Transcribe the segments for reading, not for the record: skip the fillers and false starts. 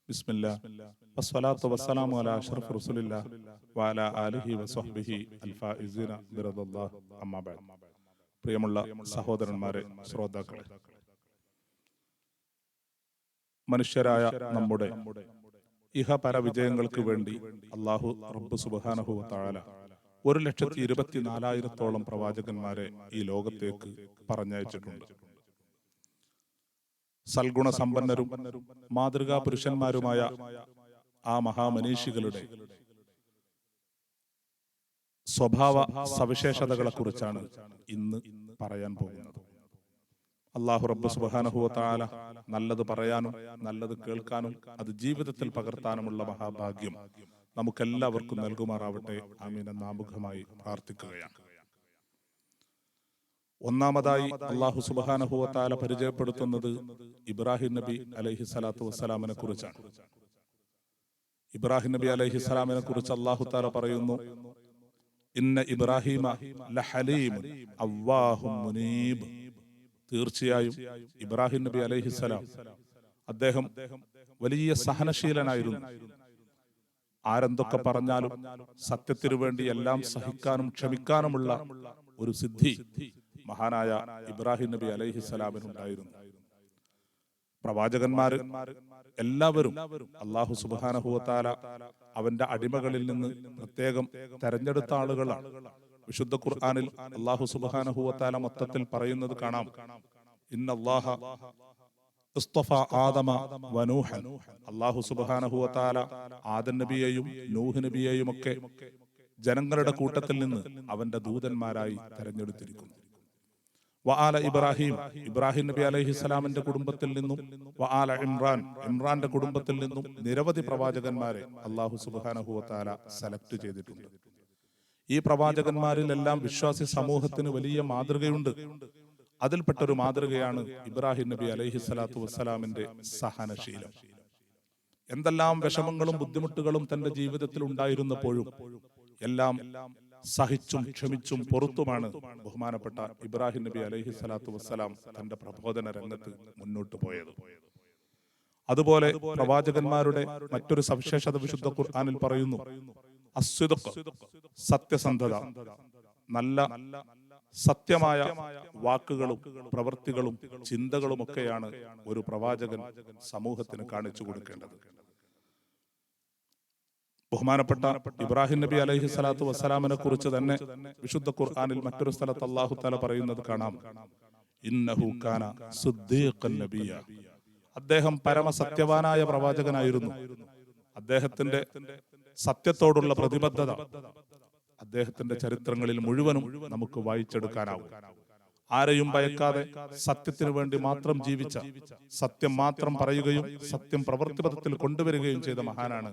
ബിസ്മില്ലാ വസ്സലാത്തു വസ്സലാമു അലാ അഷ്റഫി റസൂലില്ലാ വഅലാ ആലിഹി വസ്വഹ്ബിഹി അൽഫായിസീന ബിറദല്ലാഹ് അമ്മാ ബഅദ്. പ്രിയമുള്ള സഹോദരന്മാരെ, ശ്രോതാക്കളെ, മനുഷ്യരായ നമ്മുടെ ഇഹപര വിജയങ്ങൾക്ക് വേണ്ടി അല്ലാഹു റബ്ബ് സുബ്ഹാനഹു വ തആല 1,24,000 പ്രവാചകന്മാരെ ഈ ലോകത്തേക്ക് പറഞ്ഞയച്ചിട്ടുണ്ട്. സൽഗുണ സമ്പന്നരും മാതൃകാ പുരുഷന്മാരുമായ ആ മഹാമനീഷികളുടെ സ്വഭാവ സവിശേഷതകളെ കുറിച്ചാണ് ഇന്ന് പറയാൻ പോകുന്നത്. അല്ലാഹു റബ്ബ് സുബ്ഹാനഹു വ തആല നല്ലത് പറയാനും നല്ലത് കേൾക്കാനും അത് ജീവിതത്തിൽ പകർത്താനുമുള്ള മഹാഭാഗ്യം നമുക്കെല്ലാവർക്കും നൽകുമാറാവട്ടെ. ആമീൻ എന്ന് ആമുഖമായി പ്രാർത്ഥിക്കുകയാണ്. ഒന്നാമതായി അല്ലാഹു സുബ്ഹാനഹു വ തആല പരിചയപ്പെടുത്തുന്നത് ഇബ്രാഹിം നബി അലൈഹിസ്സലാത്തു വസ്സലാമിനെ കുറിച്ചാണ്. ഇബ്രാഹിം നബി അലൈഹിസ്സലാമിനെ കുറിച്ച് അല്ലാഹു തആല പറയുന്നു, ഇന്ന ഇബ്രാഹിമ ലഹലീമുൻ അവ്വാഹും മുനീബ്. തീർച്ചയായും ഇബ്രാഹിം നബി അലൈഹിസ്സലാം അദ്ദേഹം വലിയ സഹനശീലനായിരുന്നു. ആരെന്തൊക്കെ പറഞ്ഞാലും സത്യത്തിനു വേണ്ടി എല്ലാം സഹിക്കാനും ക്ഷമിക്കാനുമുള്ള ഒരു സിദ്ധി മഹാനായ ഇബ്രാഹിം നബി അലൈഹിസ്സലാമിനുണ്ടായിരുന്നു. പ്രവാചകന്മാർ എല്ലാവരും അല്ലാഹു സുബ്ഹാനഹു വ തആല അവന്റെ അടിമകളിൽ നിന്ന് പ്രത്യേകം തെരഞ്ഞെടുത്ത ആളുകളാണ്. വിശുദ്ധ ഖുർആനിൽ അല്ലാഹു സുബ്ഹാനഹു വ തആല മൊത്തത്തിൽ പറയുന്നത് കാണാം, ഇന്നല്ലാഹ ഇസ്തഫ ആദമ വ നൂഹൻ. അല്ലാഹു സുബ്ഹാനഹു വ തആല ആദം നബിയെയും നൂഹ് നബിയെയും ഒക്കെ ജനങ്ങളുടെ കൂട്ടത്തിൽ നിന്ന് അവന്റെ ദൂതന്മാരായി തെരഞ്ഞെടുത്തിരിക്കുന്നു. വആല ഇബ്രാഹിം, ഇബ്രാഹിം നബി അലൈഹിസ്സലാമിന്റെ കുടുംബത്തിൽ നിന്നും വആല ഇമ്രാൻ, ഇമ്രാന്റെ കുടുംബത്തിൽ നിന്നും നിരവധി പ്രവാചകന്മാരെ അല്ലാഹു സുബ്ഹാനഹു വ തആല സെലക്ട് ചെയ്തിട്ടുണ്ട്. ഈ പ്രവാചകന്മാരിലെല്ലാം വിശ്വാസി സമൂഹത്തിന് വലിയ മാതൃകയുണ്ട്. അതിൽപ്പെട്ടൊരു മാതൃകയാണ് ഇബ്രാഹിം നബി അലൈഹിസ്സലാത്തു വസ്സലാമിന്റെ സഹനശീലം. എന്തെല്ലാം വിഷമങ്ങളും ബുദ്ധിമുട്ടുകളും തന്റെ ജീവിതത്തിൽ ഉണ്ടായിരുന്നപ്പോഴും എല്ലാം സഹിച്ചും ക്ഷമിച്ചും പൊറുത്തുമാണ് ബഹുമാനപ്പെട്ട ഇബ്രാഹിം നബി അലൈഹിസ്സലാത്തു വസ്സലാം തന്റെ പ്രബോധന രംഗത്ത് മുന്നോട്ട് പോയത്. അതുപോലെ പ്രവാചകന്മാരുടെ മറ്റൊരു സവിശേഷത വിശുദ്ധ ഖുർആനിൽ പറയുന്നു, അസ്സിദ്ഖ്, സത്യസന്ധത. നല്ല സത്യമായ വാക്കുകളും പ്രവൃത്തികളും ചിന്തകളുമൊക്കെയാണ് ഒരു പ്രവാചകൻ സമൂഹത്തിന് കാണിച്ചു കൊടുക്കേണ്ടത്. ബഹുമാനപ്പെട്ട ഇബ്രാഹിം നബി അലൈഹിസ്സലാത്തു വസ്സലാമിനെ കുറിച്ച് തന്നെ വിശുദ്ധ ഖുർആനിൽ മറ്റൊരു സ്ഥലത്ത് അല്ലാഹു തആല പറയുന്നത് കാണാം, ഇന്നഹു കാന സിദ്ദീഖൻ നബിയ. അദ്ദേഹം പരമസത്യവാനായ പ്രവാചകനായിരുന്നു. അദ്ദേഹത്തിന്റെ സത്യത്തോടുള്ള പ്രതിബദ്ധത അദ്ദേഹത്തിന്റെ ചരിത്രങ്ങളിൽ മുഴുവനും നമുക്ക് വായിച്ചെടുക്കാനാവും. ആരെയും ഭയക്കാതെ സത്യത്തിനു വേണ്ടി മാത്രം ജീവിച്ച, സത്യം മാത്രം പറയുകയും സത്യം പ്രവൃത്തിപഥത്തിൽ കൊണ്ടുവരികയും ചെയ്ത മഹാനാണ്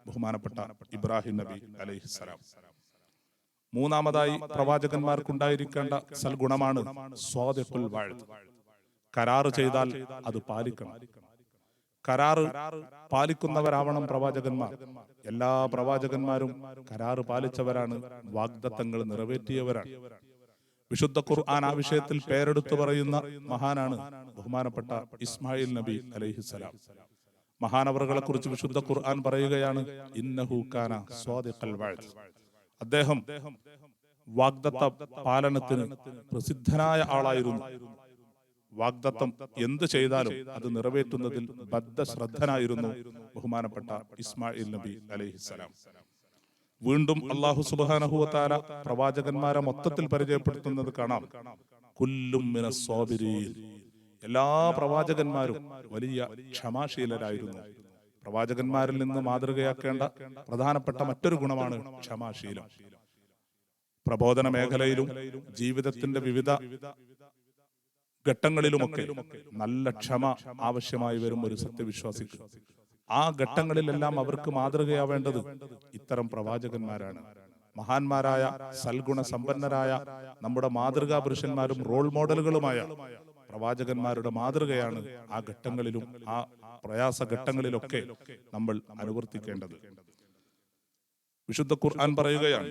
ബഹുമാനപ്പെട്ട ഇബ്രാഹിം നബി അലൈഹിസ്സലാം. മൂന്നാമതായി പ്രവാചകന്മാർക്കുണ്ടായിരിക്കേണ്ട സൽഗുണമാണ് സ്വാദിഖുൽ വഅദ്. കരാറ് ചെയ്താൽ അത് പാലിക്കണം. കരാറ് പാലിക്കുന്നവരാവണം പ്രവാചകന്മാർ. എല്ലാ പ്രവാചകന്മാരും കരാറ് പാലിച്ചവരാണ്, വാഗ്ദത്തങ്ങൾ നിറവേറ്റിയവരാണ്. വിശുദ്ധ ഖുർആൻ ആ വിഷയത്തിൽ പേരെടുത്തു പറയുന്ന മഹാനാണ് ബഹുമാനപ്പെട്ട ഇസ്മായിൽ നബി അലൈഹിസ്സലാം. മഹാനവറുകളെ കുറിച്ച് വിശുദ്ധ ഖുർആൻ പറയുകയാണ്, ഇന്നഹു കാന സ്വാദിഖൽ വഅദ്. അദ്ദേഹം വാഗ്ദത്ത പാലനത്തിന് പ്രസിദ്ധനായ ആളായിരുന്നു. വാഗ്ദത്തം എന്ത് ചെയ്താലും അത് നിറവേറ്റുന്നതിൽ ബദ്ധശ്രദ്ധനായിരുന്നു ബഹുമാനപ്പെട്ട ഇസ്മായിൽ നബി അലൈഹിസ്സലാം. വീണ്ടും അല്ലാഹു സുബ്ഹാനഹു വ തആല പ്രവാചകന്മാരെ മൊത്തത്തിൽ പരിചയപ്പെടുത്തുന്നത് കാണാം, കുല്ലും മിനസ് സ്വാബിരീൻ. എല്ലാ പ്രവാചകന്മാരും വലിയ ക്ഷമാശീലരായിരുന്നു. പ്രവാചകന്മാരിൽ നിന്ന് മാതൃകയാക്കേണ്ട പ്രധാനപ്പെട്ട മറ്റൊരു ഗുണമാണ് ക്ഷമാശീലം. പ്രബോധന മേഖലയിലും ജീവിതത്തിന്റെ വിവിധ ഘട്ടങ്ങളിലുമൊക്കെ നല്ല ക്ഷമ ആവശ്യമായി വരും ഒരു സത്യവിശ്വാസിക്ക്. ആ ഘട്ടങ്ങളിലെല്ലാം അവർക്ക് മാതൃകയാവേണ്ടത് ഇത്തരം പ്രവാചകന്മാരാണ്. മഹാന്മാരായ സൽഗുണ സമ്പന്നരായ നമ്മുടെ മാതൃകാ പുരുഷന്മാരും റോൾ മോഡലുകളുമായ പ്രവാചകന്മാരുടെ മാതൃകയാണ് ആ ഘട്ടങ്ങളിലും ആ പ്രയാസ ഘട്ടങ്ങളിലൊക്കെ നമ്മൾ അനുവർത്തിക്കേണ്ടത്. വിശുദ്ധ ഖുർആൻ പറയുകയാണ്,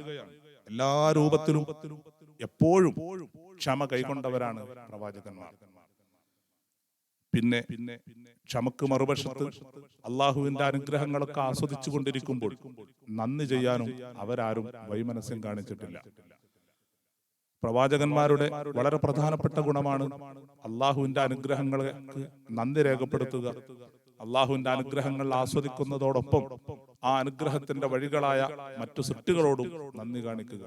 എല്ലാ രൂപത്തിലും എപ്പോഴും ക്ഷമ കൈക്കൊണ്ടവരാണ് പ്രവാചകന്മാർ. പിന്നെ ക്ഷമക്ക് മറുവശത്ത് അള്ളാഹുവിന്റെ അനുഗ്രഹങ്ങളൊക്കെ ആസ്വദിച്ചു കൊണ്ടിരിക്കുമ്പോൾ നന്ദി ചെയ്യാനും അവരാരും വൈമനസ്യം കാണിച്ചിട്ടില്ല. പ്രവാചകന്മാരുടെ വളരെ പ്രധാനപ്പെട്ട ഗുണമാണ് അള്ളാഹുവിന്റെ അനുഗ്രഹങ്ങൾക്ക് നന്ദി രേഖപ്പെടുത്തുക. അള്ളാഹുവിന്റെ അനുഗ്രഹങ്ങൾ ആസ്വദിക്കുന്നതോടൊപ്പം ആ അനുഗ്രഹത്തിന്റെ വഴികളായ മറ്റു സൃഷ്ടികളോടും നന്ദി കാണിക്കുക.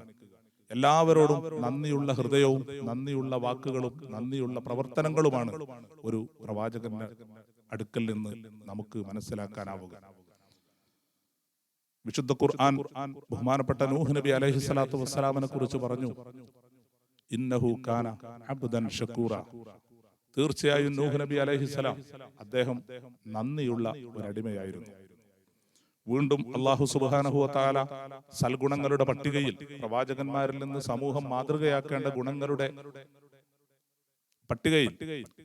എല്ലാവരോടും നന്ദിയുള്ള ഹൃദയവും നന്ദിയുള്ള വാക്കുകളും നന്ദിയുള്ള പ്രവർത്തനങ്ങളുമാണ് ഒരു പ്രവാചകന്റെ അടുക്കൽ നിന്ന് നമുക്ക് മനസ്സിലാക്കാനാവുക. വിശുദ്ധ ഖുർആൻ ബഹുമാനപ്പെട്ട നൂഹ് നബി അലൈഹി സ്വലാത്തു വസ്സലാമിനെ കുറിച്ച് പറഞ്ഞു, ഇന്നഹു കാന അബ്ദൻ ശക്കൂറ. തീർച്ചയായും നൂഹ് നബി അലൈഹിസ്സലാം അദ്ദേഹം നന്ദിയുള്ള ഒരടിമയായിരുന്നു. വീണ്ടും അല്ലാഹു സുബ്ഹാനഹു വ തആല സൽഗുണങ്ങളുടെ പട്ടികയിൽ പ്രവാചകന്മാരിൽ നിന്ന് സമൂഹം മാതൃകയാക്കേണ്ട ഗുണങ്ങളുടെ പട്ടികയിൽ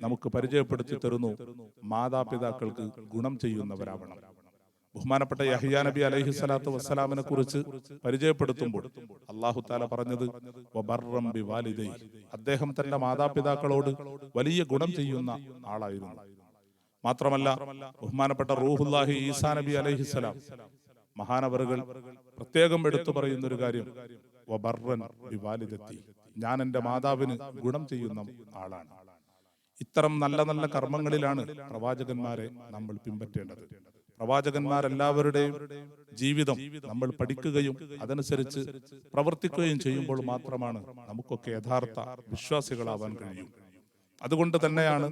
നമുക്ക് പരിചയപ്പെടുത്തി തരുന്നു, മാതാപിതാക്കൾക്ക് ഗുണം ചെയ്യുന്നവരാവണം. ബഹുമാനപ്പെട്ട യഹ്യാ നബി അലൈഹി സ്വലാത്തു വസ്സലാമിനെ കുറിച്ച് പരിചയപ്പെടുത്തുമ്പോൾ അല്ലാഹു തആല പറഞ്ഞത് വബർറം ബിവാലിദൈ, അദ്ദേഹം തന്റെ മാതാപിതാക്കളോട് വലിയ ഗുണം ചെയ്യുന്ന ആളായിരുന്നു. മാത്രമല്ല ബഹുമാനപ്പെട്ട റൂഹുല്ലാഹി ഈസാ നബി അലൈഹിസ്സലാം മഹാനവറുകൾ പ്രത്യേകം എടുത്തു പറയുന്ന ഒരു കാര്യം, വബർറൻ ബിവാലിദത്തി, ഞാൻ എൻ്റെ മാതാവിന് ഗുണം ചെയ്യുന്ന ആളാണ്. ഇത്തരം നല്ല നല്ല കർമ്മങ്ങളിലാണ് പ്രവാചകന്മാരെ നമ്മൾ പിൻപറ്റേണ്ടത്. പ്രവാചകന്മാരെല്ലാവരുടെയും ജീവിതം നമ്മൾ പഠിക്കുകയും അതനുസരിച്ച് പ്രവർത്തിക്കുകയും ചെയ്യുമ്പോൾ മാത്രമാണ് നമുക്കൊക്കെ യഥാർത്ഥ വിശ്വാസികളാവാൻ കഴിയും. അതുകൊണ്ട് തന്നെയാണ്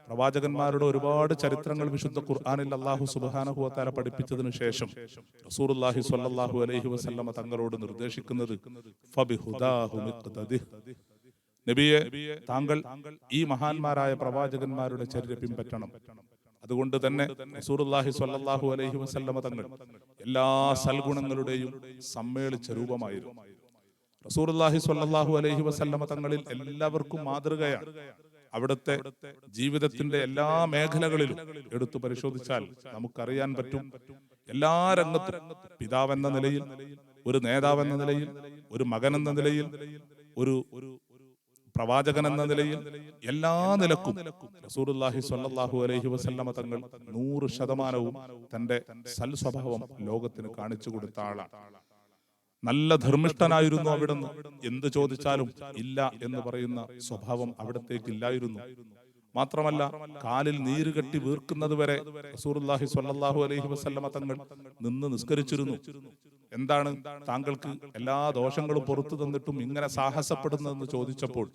പ്രവാചകന്മാരുടെ ഒരുപാട് ചരിത്രങ്ങൾ വിശുദ്ധ ഖുർആനിൽ അല്ലാഹു സുബ്ഹാനഹു വ തആല പഠിപ്പിച്ചതിനു ശേഷം റസൂലുള്ളാഹി സ്വല്ലല്ലാഹു അലൈഹി വസല്ലമ തങ്ങളോട് നിർദ്ദേശിക്കുന്നത് ഫബിഹുദാഹു മിഖ്തദിഹ്, നബിയെ താങ്കൾ ഈ മഹാന്മാരായ പ്രവാചകന്മാരുടെ ചര്യ പിൻപറ്റണം. അതുകൊണ്ട് തന്നെ റസൂലുള്ളാഹി സ്വല്ലല്ലാഹു അലൈഹി വസല്ലമ തങ്ങൾ എല്ലാ സൽഗുണങ്ങളുടെയും സമ്മേളിച്ച രൂപമായിരുന്നു. റസൂലുള്ളാഹി സ്വല്ലല്ലാഹു അലൈഹി വസല്ലമ തങ്ങളിൽ എല്ലാവർക്കും മാതൃകയാണ്. അവിടുത്തെ ജീവിതത്തിന്റെ എല്ലാ മേഖലകളിലും എടുത്തു പരിശോധിച്ചാൽ നമുക്കറിയാൻ പറ്റും, എല്ലാ രംഗത്തും പിതാവെന്ന നിലയിൽ, ഒരു നേതാവെന്ന നിലയിൽ, ഒരു മകനെന്ന നിലയിൽ, ഒരു പ്രവാചകൻ എന്ന നിലയിൽ, എല്ലാ നിലക്കും റസൂലുള്ളാഹി സ്വല്ലല്ലാഹു അലൈഹി വസല്ലമ തങ്ങൾ 100% തന്റെ സൽ സ്വഭാവം ലോകത്തിന് കാണിച്ചു കൊടുത്ത ആളാണ്. നല്ല ധർമ്മിഷ്ഠനായിരുന്നു അവിടുന്ന്. എന്ത് ചോദിച്ചാലും ഇല്ല എന്ന് പറയുന്ന സ്വഭാവം അവിടത്തേക്ക് ഇല്ലായിരുന്നു. മാത്രമല്ല കാലിൽ നീര് കെട്ടി വീർക്കുന്നത് വരെ റസൂലുള്ളാഹി സ്വല്ലല്ലാഹു അലൈഹി വസല്ലമ തങ്ങൾ നിന്ന് നിസ്കരിച്ചിരുന്നു. എന്താണ് താങ്കൾക്ക് എല്ലാ ദോഷങ്ങളും പുറത്തു തന്നിട്ടും ഇങ്ങനെ സാഹസപ്പെടുന്നതെന്ന് ചോദിച്ചപ്പോൾ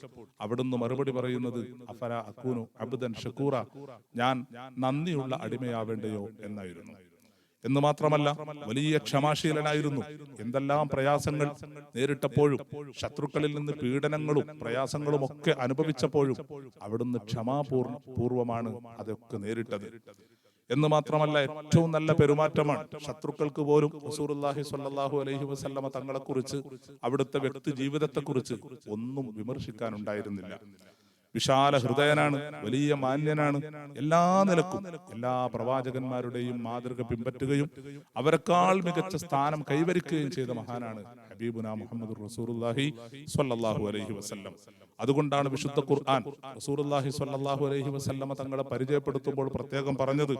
അവിടുന്ന് മറുപടി പറയുന്നത് അഫല അകൂനു അബ്ദൻ ശക്കൂറ, ഞാൻ നന്ദിയുള്ള അടിമയാവേണ്ടയോ എന്നായിരുന്നു. എന്ന് മാത്രമല്ല വലിയ ക്ഷമാശീലനായിരുന്നു. എന്തെല്ലാം പ്രയാസങ്ങൾ നേരിട്ടപ്പോഴും ശത്രുക്കളിൽ നിന്ന് പീഡനങ്ങളും പ്രയാസങ്ങളും ഒക്കെ അനുഭവിച്ചപ്പോഴും അവിടുന്ന് ക്ഷമാപൂർവമാണ് അതൊക്കെ നേരിട്ടത്. എന്ന് മാത്രമല്ല ഏറ്റവും നല്ല പെരുമാറ്റമാണ്. ശത്രുക്കൾക്ക് പോലും റസൂലുള്ളാഹി സ്വല്ലല്ലാഹു അലൈഹി വസല്ലമ തങ്ങളെക്കുറിച്ച്, അവിടുത്തെ വ്യക്തി ജീവിതത്തെക്കുറിച്ച് ഒന്നും വിമർശിക്കാനുണ്ടായിരുന്നില്ല. വിശാല ഹൃദയനാണ്, വലിയ മാന്യനാണ്. എല്ലാ നിലക്കും എല്ലാ പ്രവാചകന്മാരുടെയും മാതൃക പിൻപറ്റുകയും അവരെക്കാൾ മികച്ച സ്ഥാനം കൈവരിക്കുകയും ചെയ്ത മഹാനാണ് ഹബീബുന മുഹമ്മദുർ റസൂലുള്ളാഹി സ്വല്ലല്ലാഹു അലൈഹി വസല്ലം. അതുകൊണ്ടാണ് വിശുദ്ധ ഖുർആൻ റസൂലുള്ളാഹി സ്വല്ലല്ലാഹു അലൈഹി വസല്ലമ തങ്ങളെ പരിചയപ്പെടുത്തുമ്പോൾ പ്രത്യേകം പറഞ്ഞത്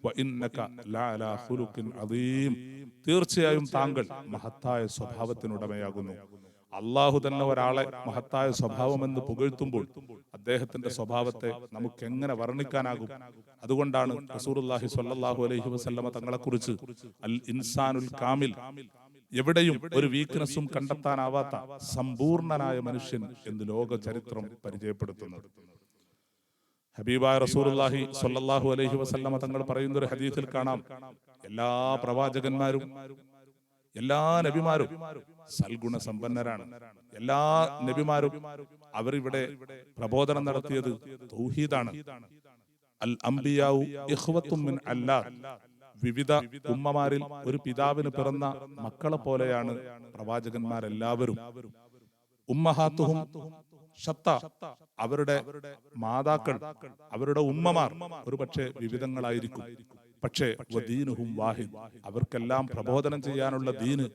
വഇന്നക ലഅലാ ഖുലുഖിൻ അദീം, തീർച്ചയായും താങ്കൾ മഹത്തായ സ്വഭാവത്തിനുടമയാകുന്നു. അള്ളാഹു തന്നെ ഒരാളെ മഹത്തായ സ്വഭാവമെന്ന് പുകഴ്ത്തുമ്പോൾ അദ്ദേഹത്തിന്റെ സ്വഭാവത്തെ നമുക്ക് എങ്ങനെ വർണ്ണിക്കാനാകും? അതുകൊണ്ടാണ് റസൂലുള്ളാഹി സ്വല്ലല്ലാഹു അലൈഹി വസല്ലമ തങ്ങളെക്കുറിച്ച് അൽ ഇൻസാനുൽ കാമിൽ, എവിടെയും ഒരു വീക്ക്നെസ്സും കണ്ടെത്താനാവാത്ത സമ്പൂർണനായ മനുഷ്യൻ എന്ന് ലോക ചരിത്രം പരിചയപ്പെടുത്തുന്നത്. ഹബീബായ റസൂലുള്ളാഹി സ്വല്ലല്ലാഹു അലൈഹി വസല്ലമ തങ്ങൾ പറയുന്ന ഒരു ഹദീസിൽ കാണാം, എല്ലാ പ്രവാചകന്മാരും എല്ലാ നബിമാരും സൽഗുണ സമ്പന്നരാണ്. എല്ലാ നബിമാരും അവരിവിടെ പ്രബോധനം നടത്തിയത് തൗഹീദാണ്. അൽ അംബിയാഉ ഇഖ്വത്തും മിൻ അല്ലാഹ്, വിവിധ ഉമ്മമാരിൽ ഒരു പിതാവിന് പിറന്ന മക്കളെ പോലെയാണ് പ്രവാചകന്മാരെല്ലാവരും. ഉമ്മഹാത്തുഹും ഷത്ത, അവരുടെ മാതാക്കൾ, അവരുടെ ഉമ്മമാർ ഒരുപക്ഷെ വിവിധങ്ങളായിരിക്കും, പക്ഷേ വദീനുഹും വാഹിദ്, അവർക്കെല്ലാം പ്രബോധനം ചെയ്യാനുള്ള ദീന്,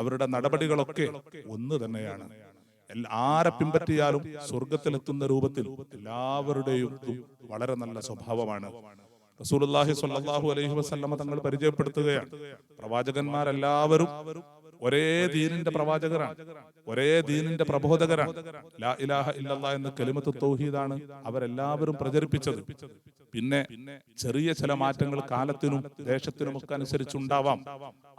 അവരുടെ നടപടികളൊക്കെ ഒന്ന് തന്നെയാണ്. ആരെ പിൻപറ്റിയാലും സ്വർഗത്തിലെത്തുന്ന രൂപത്തിൽ എല്ലാവരുടെയും വളരെ നല്ല സ്വഭാവമാണ്. റസൂലുള്ളാഹി സ്വല്ലല്ലാഹു അലൈഹി വസല്ലമ തങ്ങൾ പരിചയപ്പെടുത്തുകയാണ്, പ്രവാചകന്മാരെല്ലാവരും ഒരേ ദീനിന്റെ പ്രവാചകരാണ്, ഒരേ ദീനിന്റെ പ്രബോധകരാണ്. ലാ ഇലാഹ ഇല്ലല്ലാഹ് എന്ന കലിമത്ത് തൗഹീദാണ് അവരെല്ലാവരും പ്രചരിപ്പിച്ചത്. പിന്നെ ചെറിയ ചില മാറ്റങ്ങൾ കാലത്തിനും ദേശത്തിനുമൊക്കെ അനുസരിച്ചുണ്ടാവാം.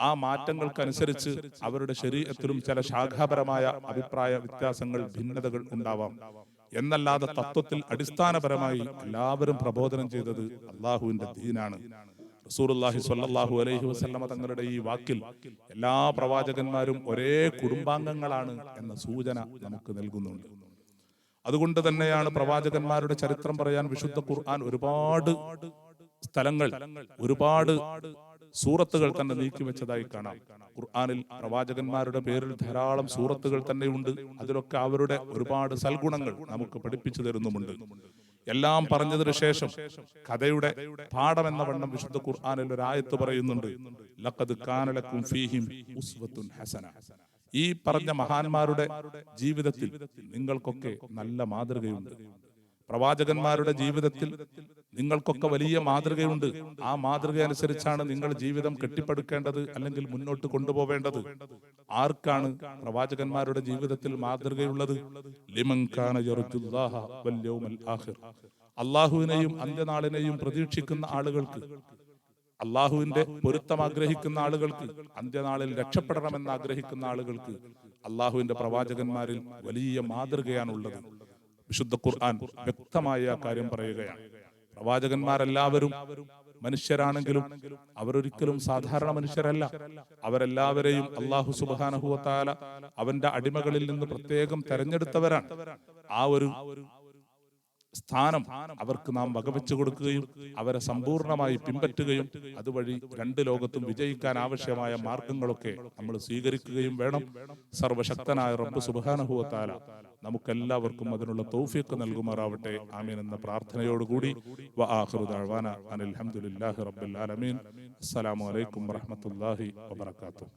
ആ മാറ്റങ്ങൾക്കനുസരിച്ച് അവരുടെ ശരീഅത്തിലും ചില ശാഖാപരമായ അഭിപ്രായ വ്യത്യാസങ്ങൾ, ഭിന്നതകൾ ഉണ്ടാവാം. എന്നല്ലാതെ തത്വത്തിൽ അടിസ്ഥാനപരമായി എല്ലാവരും പ്രബോധനം ചെയ്തത് അള്ളാഹുവിന്റെ ദീനാണ്. റസൂലുള്ളാഹി സ്വല്ലല്ലാഹു അലൈഹി വസല്ലമ തങ്ങളുടെ ഈ വാക്കിൽ എല്ലാ പ്രവാചകന്മാരും ഒരേ കുടുംബാംഗങ്ങളാണ് എന്ന സൂചന നമുക്ക് നൽകുന്നുണ്ട്. അതുകൊണ്ട് തന്നെയാണ് പ്രവാചകന്മാരുടെ ചരിത്രം പറയാൻ വിശുദ്ധ ഖുർആൻ ഒരുപാട് സ്ഥലങ്ങൾ, ഒരുപാട് സൂറത്തുകൾ തന്നെ നീക്കിവെച്ചതായി കാണാം. ഖുർആനിൽ പ്രവാചകന്മാരുടെ പേരിൽ ധാരാളം സൂറത്തുകൾ തന്നെയുണ്ട്. അതിലൊക്കെ അവരുടെ ഒരുപാട് സൽഗുണങ്ങൾ നമുക്ക് പഠിപ്പിച്ചു തരുന്നുമുണ്ട്. എല്ലാം പറഞ്ഞതിന് ശേഷം കഥയുടെ പാഠം എന്ന വണ്ണം വിശുദ്ധ ഖുർആനിൽ ഒരു ആയത്ത് പറയുന്നുണ്ട്, ലഖദ് കാന ലക്കും ഫീഹിം ഉസ്വത്തുൻ ഹസന. ഈ പറഞ്ഞ മഹാന്മാരുടെ ജീവിതത്തിൽ നിങ്ങൾക്കൊക്കെ നല്ല മാതൃകയുണ്ട്. പ്രവാചകന്മാരുടെ ജീവിതത്തിൽ നിങ്ങൾക്കൊക്കെ വലിയ മാതൃകയുണ്ട്. ആ മാതൃക അനുസരിച്ചാണ് നിങ്ങൾ ജീവിതം കെട്ടിപ്പടുക്കേണ്ടത്, അല്ലെങ്കിൽ മുന്നോട്ട് കൊണ്ടുപോവേണ്ടത്. ആർക്കാണ് പ്രവാചകന്മാരുടെ ജീവിതത്തിൽ മാതൃകയുള്ളത്? ലിമൻ കാന യർജുല്ലാഹ വൽ യൗമൽ ആഖിർ. അല്ലാഹുവിനെയും അന്ത്യനാളിനെയും പ്രതീക്ഷിക്കുന്ന ആളുകൾക്ക്, അള്ളാഹുവിന്റെ പൊരുത്തം ആഗ്രഹിക്കുന്ന ആളുകൾക്ക്, അന്ത്യനാളിൽ രക്ഷപ്പെടണമെന്ന് ആഗ്രഹിക്കുന്ന ആളുകൾക്ക് അള്ളാഹുവിന്റെ പ്രവാചകന്മാരിൽ വലിയ മാതൃകയാണുള്ളത്. വിശുദ്ധ ഖുർആൻ വ്യക്തമായ ആ കാര്യം പറയുകയാണ്. പ്രവാചകന്മാരെല്ലാവരും മനുഷ്യരാണെങ്കിലും അവരൊരിക്കലും സാധാരണ മനുഷ്യരല്ല. അവരെല്ലാവരെയും അല്ലാഹു സുബ്ഹാനഹു വ തആല അവന്റെ അടിമകളിൽ നിന്ന് പ്രത്യേകം തെരഞ്ഞെടുത്തവരാണ്. ആ ഒരു സ്ഥാനം അവർക്ക് നാം വകവെച്ചു കൊടുക്കുകയും അവരെ സമ്പൂർണമായി പിൻപറ്റുകയും അതുവഴി രണ്ട് ലോകത്തും വിജയിക്കാൻ ആവശ്യമായ മാർഗങ്ങളൊക്കെ നമ്മൾ സ്വീകരിക്കുകയും വേണം. സർവശക്തനായ റബ്ബ് സുബ്ഹാനഹു വ തആല നമുക്കെല്ലാവർക്കും അതിനുള്ള തൗഫീഖ് നൽകുമാറാവട്ടെ. ആമീൻ എന്ന പ്രാർത്ഥനയോടുകൂടി വആഖിറു ദഅ്വാനാ അനിൽ ഹംദുലില്ലാഹി റബ്ബിൽ ആലമീൻ. അസ്സലാമു അലൈക്കും വറഹ്മത്തുള്ളാഹി വബറകാതുഹു.